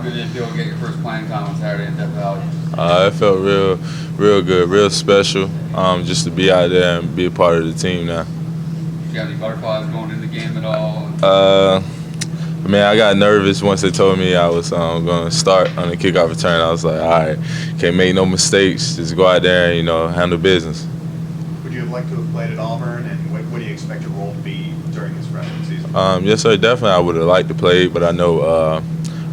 How did it feel to get your first playing time on Saturday in Death Valley? It felt real good, real special. Just to be out there and be a part of the team now. You got any butterflies going in the game at all? Man, I got nervous once they told me I was going to start on the kickoff return. I was like, all right, can't make no mistakes. Just go out there and handle business. Would you have liked to have played at Auburn, and what do you expect your role to be during this freshman season? Yes, sir. Definitely, I would have liked to play, but I know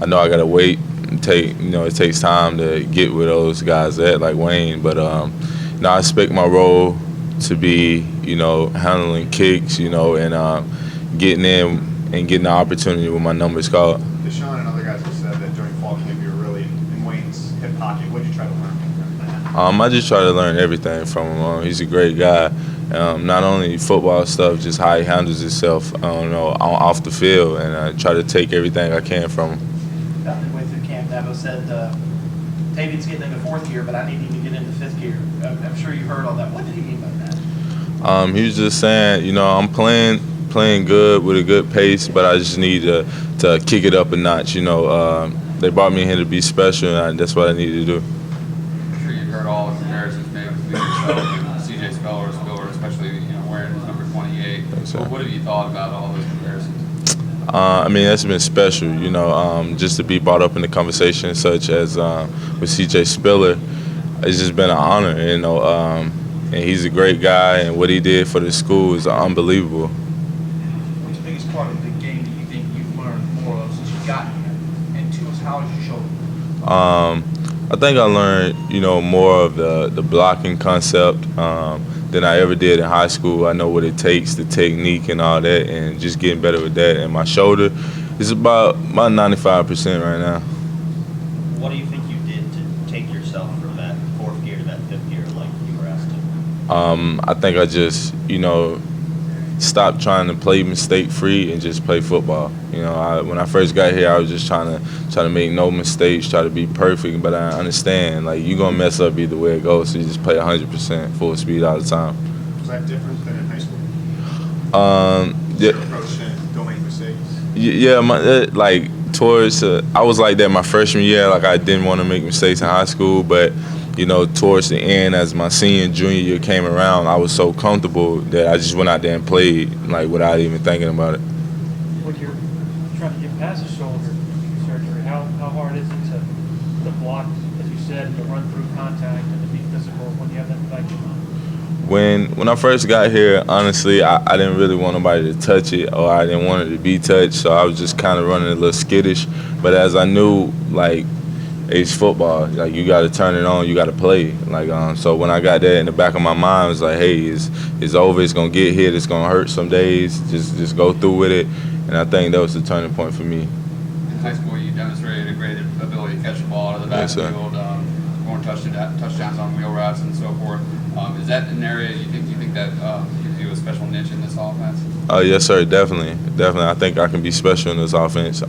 I got to wait. It takes time to get where those guys at, like Wayne. But I expect my role to be, handling kicks, and getting in and getting the opportunity when my number's called. Deshaun and other guys have said that during fall camp you were really in Wayne's hip pocket. What did you try to learn from that? I just try to learn everything from him. He's a great guy. Not only football stuff, just how he handles himself, off the field, and I try to take everything I can from him. About midway through camp, Dabo said, Tavien's getting into fourth gear, but I need him to get into fifth gear. I'm sure you heard all that. What did he mean by that? He was just saying, I'm playing good with a good pace, but I just need to kick it up a notch. They brought me in here to be special, and that's what I need to do. I'm sure you've heard all the comparisons made with yourself and C.J. Spiller, especially wearing his number 28. What have you thought about all those comparisons? That's been special, just to be brought up in the conversation, such as with C.J. Spiller. It's just been an honor, and he's a great guy, and what he did for the school is unbelievable. What's the biggest part of the game that you think you've learned more of since you got here? And two is, how has your shoulder? I think I learned, more of the blocking concept than I ever did in high school. I know what it takes, the technique and all that, and just getting better with that. And my shoulder is about 95% right now. What do you think you did to take yourself from that fourth gear to that fifth gear like you were asked to? I think I just, stopped trying to play mistake-free and just play football. When I first got here, I was just trying to make no mistakes, try to be perfect. But I understand, you're gonna mess up either way it goes, so you just play 100% full speed all the time. Was that different than in high school? Yeah. Your approach to don't make mistakes? Yeah, I was like that my freshman year. I didn't want to make mistakes in high school, but towards the end, as my senior, junior year came around, I was so comfortable that I just went out there and played, without even thinking about it. When you're trying to get past the shoulder surgery, how hard is it to block, as you said, to run through contact and to be physical when you have that infection? When I first got here, honestly, I didn't really want nobody to touch it, or I didn't want it to be touched, so I was just kind of running a little skittish. But as I knew, it's football. You got to turn it on. You got to play. So when I got that in the back of my mind, I was like, hey, it's over. It's gonna get hit. It's gonna hurt some days. Just go through with it. And I think that was the turning point for me. In high school, you demonstrated a great ability to catch the ball out of the backfield, scoring touchdowns on wheel routes and so forth. Is that an area you think that gives you a special niche in this offense? Yes, sir, definitely. I think I can be special in this offense,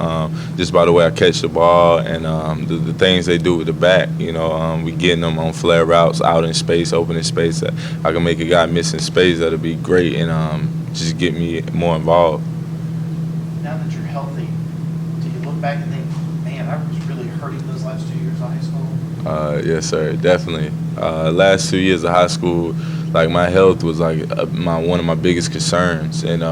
just by the way I catch the ball and the things they do with the back. We getting them on flare routes, out in space, opening space. I can make a guy miss in space. That'll be great, and just get me more involved. Now that you're healthy, do you look back and think, man, I was really hurting those last 2 years of high school? Yes, sir, definitely. Last 2 years of high school, my health was one of my biggest concerns, and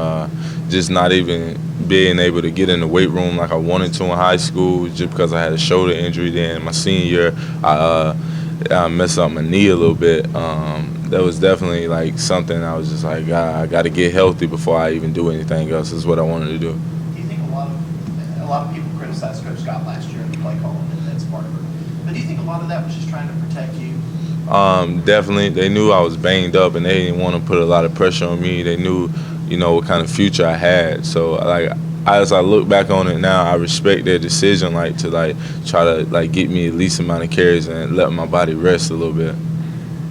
just not even being able to get in the weight room like I wanted to in high school, just because I had a shoulder injury. Then my senior year, I messed up my knee a little bit. That was definitely something I was just I got to get healthy before I even do anything else. Is what I wanted to do. Do you think a lot of people criticized Coach Scott last year in the play calling, and that's part of it? But do you think a lot of that was just trying to protect you? Definitely. They knew I was banged up, and they didn't want to put a lot of pressure on me. They knew, what kind of future I had. So, as I look back on it now, I respect their decision, to try to get me at least amount of carries and let my body rest a little bit.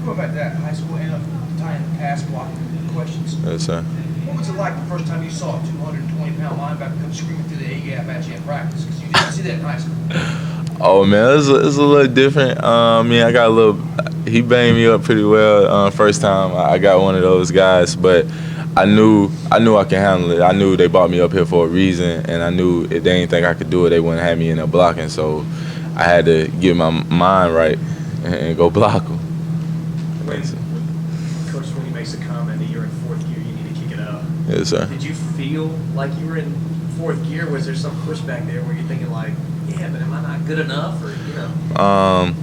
Going back to that high school and tying the pass blocking questions. Yes, sir. What was it like the first time you saw a 220-pound linebacker come screaming through the A-gap at you in practice? Because you didn't see that in high school. Oh man, it's a little different. I got a little. He banged me up pretty well first time I got one of those guys, but I knew I could handle it. I knew they brought me up here for a reason, and I knew if they didn't think I could do it, they wouldn't have me in there blocking. So I had to get my mind right and go block them. When Coach Sweeney makes a comment that you're in fourth gear, you need to kick it up. Yes, sir. Did you feel like you were in fourth gear? Was there some pushback there where you're thinking like, yeah, but am I not good enough, or you know?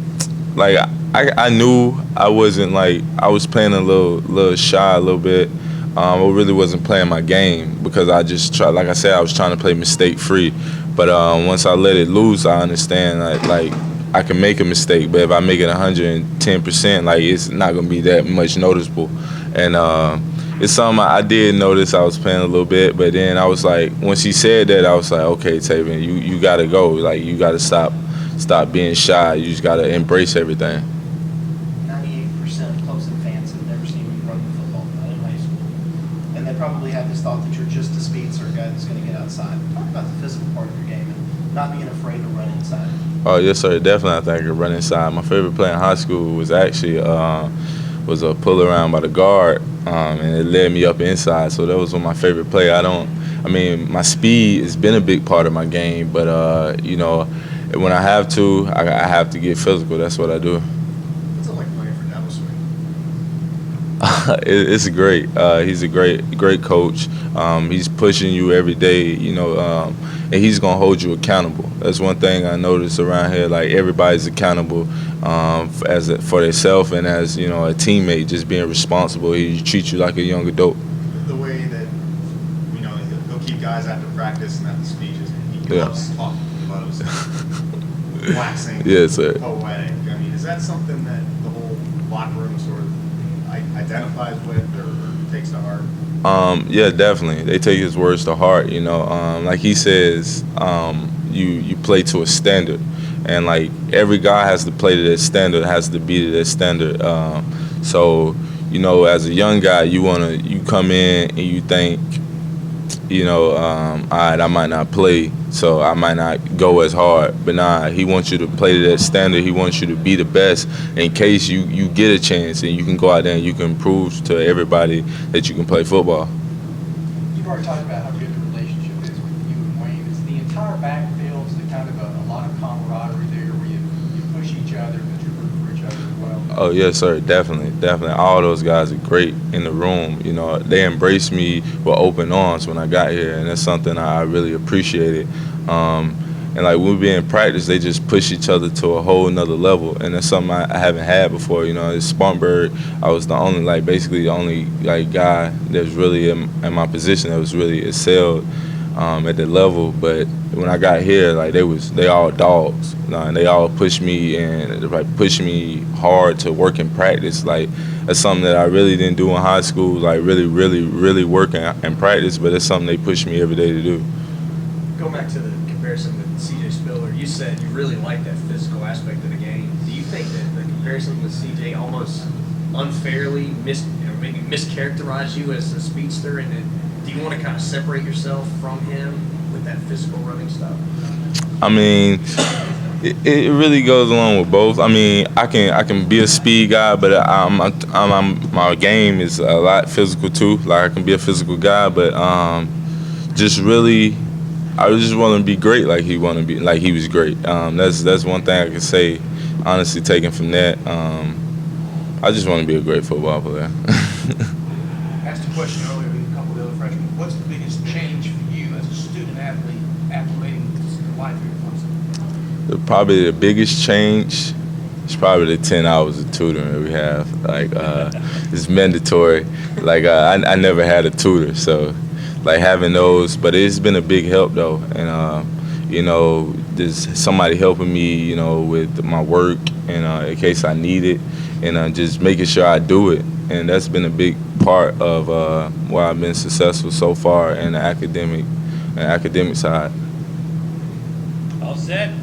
Like I knew I wasn't like I was playing a little shy a little bit. I really wasn't playing my game because I just tried. Like I said, I was trying to play mistake free. But once I let it loose, I understand like I can make a mistake, but if I make it 110%, like it's not gonna be that much noticeable. And it's something I did notice. I was playing a little bit, but then I was like, when she said that, I was like, okay, Tavien, you gotta go. Like you gotta stop being shy. You just gotta embrace everything. 98% of Clemson fans have never seen you run the football in high school. And they probably have this thought that you're just a speedster, a guy that's going to get outside. Talk about the physical part of your game and not being afraid to run inside. Oh, yes, sir. Definitely, I think I could run inside. My favorite play in high school was actually was a pull around by the guard, and it led me up inside. So that was one of my favorite play. My speed has been a big part of my game, but, when I have to, I have to get physical. That's what I do. What's it like playing for Devil Swing? It's great. He's a great coach. He's pushing you every day, and he's gonna hold you accountable. That's one thing I noticed around here. Like everybody's accountable for themselves and as a teammate, just being responsible. He treats you like a young adult. The way that he'll keep guys after practice and after speeches. He Yeah. loves talking. He loves waxing. Yes, sir. Poetic. I mean, is that something that the whole locker room sort of identifies with or takes to heart? Yeah, definitely. They take his words to heart. Like he says, you play to a standard, and like every guy has to play to that standard, has to be to that standard. So as a young guy, you come in and you think, all right, I might not play, so I might not go as hard. But nah, he wants you to play to that standard. He wants you to be the best in case you get a chance and you can go out there and you can prove to everybody that you can play football. You've already talked about how good the relationship is with you and Wayne. Is the entire backfield, is it kind of a lot of camaraderie there where you push each other, but you root for each other as well? Oh, yes, sir, definitely. All those guys are great in the room. They embraced me with open arms when I got here, and that's something I really appreciated. And like when we be in practice, they just push each other to a whole nother level, and that's something I haven't had before. At Spartanburg, I was the only guy that was really in my position that was really excelled at the level. But when I got here, they all dogs, and they all pushed me and pushed me hard to work in practice. Like that's something that I really didn't do in high school. Like really working in practice, but it's something they push me every day to do. Going back to the comparison with CJ Spiller, you said you really like that physical aspect of the game. Do you think that the comparison with CJ almost unfairly maybe mischaracterized you as a speedster, and do you want to kind of separate yourself from him with that physical running style? I mean, it really goes along with both. I mean, I can be a speed guy, but my game is a lot physical too. Like I can be a physical guy, but I just want to be great like he was great. That's one thing I can say, honestly, taken from that. I just want to be a great football player. I asked a question earlier with a couple of the other freshmen. What's the biggest change for you as a student athlete acclimating to the life here at Clemson? Probably the biggest change is probably the 10 hours of tutoring that we have. It's mandatory. I never had a tutor, so having those, but it's been a big help though, and there's somebody helping me, with my work, and in case I need it, and just making sure I do it, and that's been a big part of why I've been successful so far in the academic side. All set.